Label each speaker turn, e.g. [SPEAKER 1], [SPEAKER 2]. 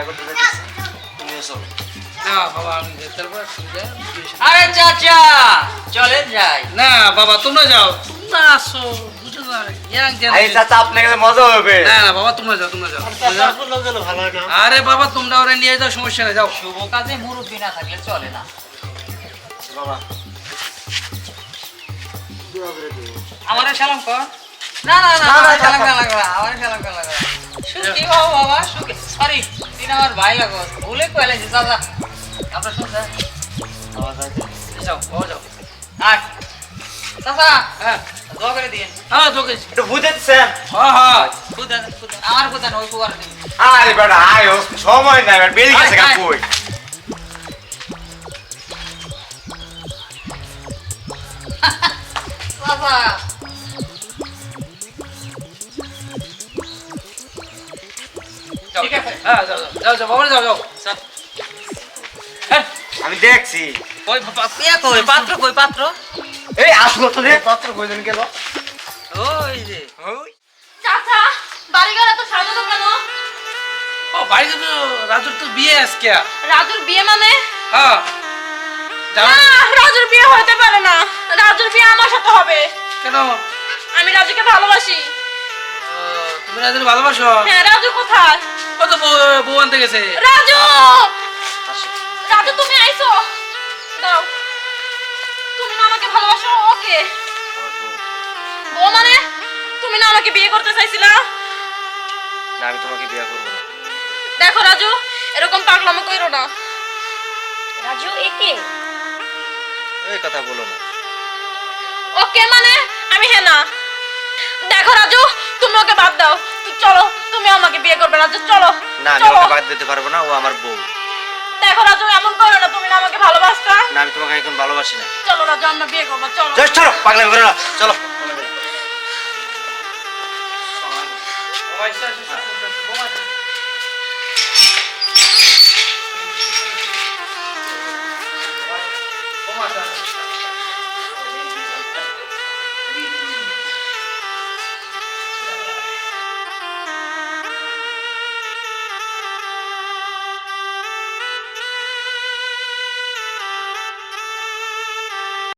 [SPEAKER 1] করতে যাচ্ছি তুমিও চলো
[SPEAKER 2] না বাবা আমি তারপর
[SPEAKER 3] আরে চাচা চলেন যাই।
[SPEAKER 2] না বাবা তোমরা যাও, তোমরা আসো বুঝো না ইয়াং
[SPEAKER 1] আরে চাচা আপনার কাছে মজা হবে
[SPEAKER 2] না না বাবা তোমরা যাও, তোমরা যাও।
[SPEAKER 1] ভালো হয় না
[SPEAKER 2] আরে বাবা তোমরা ওরা নিয়ে যাও, সমস্যা নেই, যাও।
[SPEAKER 3] শুভ কাজে মুরব্বি না থাকলে চলে না।
[SPEAKER 1] বাবা
[SPEAKER 3] আমারে সালাম কর। না না না আমারে সালাম করা লাগবে না, আমারে সালাম করা লাগবে না। সুখী হও বাবা, সুখী। সরি তুই না আমার ভাই লাগো, ভুলে কইলাইছিস চাচা। আপনার শুনছেন?
[SPEAKER 2] যাও বাবা যাও।
[SPEAKER 3] আয় চাচা
[SPEAKER 2] হ্যাঁ
[SPEAKER 3] দোয়া করে দিয়ে।
[SPEAKER 2] হ্যাঁ তোকে
[SPEAKER 1] একটু বুঝেছেন
[SPEAKER 2] হ্যাঁ হ্যাঁ
[SPEAKER 3] খুদান খুদান আমার খুদান ওই কুয়ারে দিন।
[SPEAKER 1] আরে বেটা আয় সময় নাই বেরিয়ে গেছে
[SPEAKER 3] আয়, আয়।
[SPEAKER 1] কই
[SPEAKER 3] চাচা
[SPEAKER 2] যাও
[SPEAKER 3] ঠিক আছে।
[SPEAKER 2] হ্যাঁ যাও যাও যাও বাবা যাও যাও। হ্যাঁ
[SPEAKER 1] আমি দেখছি
[SPEAKER 3] কই কই পাত্র কই পাত্র?
[SPEAKER 1] এই আসলো তো রে পাত্র কইজন গেল
[SPEAKER 3] ওই যে
[SPEAKER 1] ওই
[SPEAKER 4] চাচা বাড়িঘর এত সাজানো কেন?
[SPEAKER 2] ও বাড়িতে তো রাজুর তো বিয়ে আজকে।
[SPEAKER 4] রাজুর বিয়ে মানে?
[SPEAKER 2] হ্যাঁ যাও।
[SPEAKER 4] না, রাজুর বিয়ে হতে পারে না। রাজুর বিয়ে আমার সাথে হবে।
[SPEAKER 2] কেন?
[SPEAKER 4] আমি রাজুকে ভালোবাসি।
[SPEAKER 2] তুমি রাজুর ভালোবাসো?
[SPEAKER 4] হ্যাঁ, রাজু কোথায়?
[SPEAKER 2] ও তো বউ আনতে গেছে।
[SPEAKER 4] রাজু! রাজু তুমি আইছো? দাও। তুমি না আমাকে ভালোবাসো, ওকে। ও মানে তুমি না আমাকে বিয়ে করতে চাইছিলা?
[SPEAKER 1] না আমি তোমাকে বিয়ে করব না
[SPEAKER 4] দেখো রাজু, এরকম পাগলামো কইরো না। রাজু একে
[SPEAKER 1] এই কথা বলো না
[SPEAKER 4] ওকে মানে আমি হ্যাঁ না। দেখো রাজু, তুমি ওকে বাদ দাও। চলো, তুমি আমাকে বিয়ে করবে রাজু, চলো।
[SPEAKER 1] না আমি
[SPEAKER 4] চলো।
[SPEAKER 1] ওকে বাদ দিতে পারবো না ও আমার বউ
[SPEAKER 4] দেখো রাজু, এমন করো না, তুমি না আমাকে ভালোবাসতা।
[SPEAKER 1] না আমি তোমাকে এখন ভালোবাসি না
[SPEAKER 4] চলো রাজু, আমরা বিয়ে করবো, চলো।
[SPEAKER 1] চলো পাগলামি করো না চলো
[SPEAKER 2] ও আইসা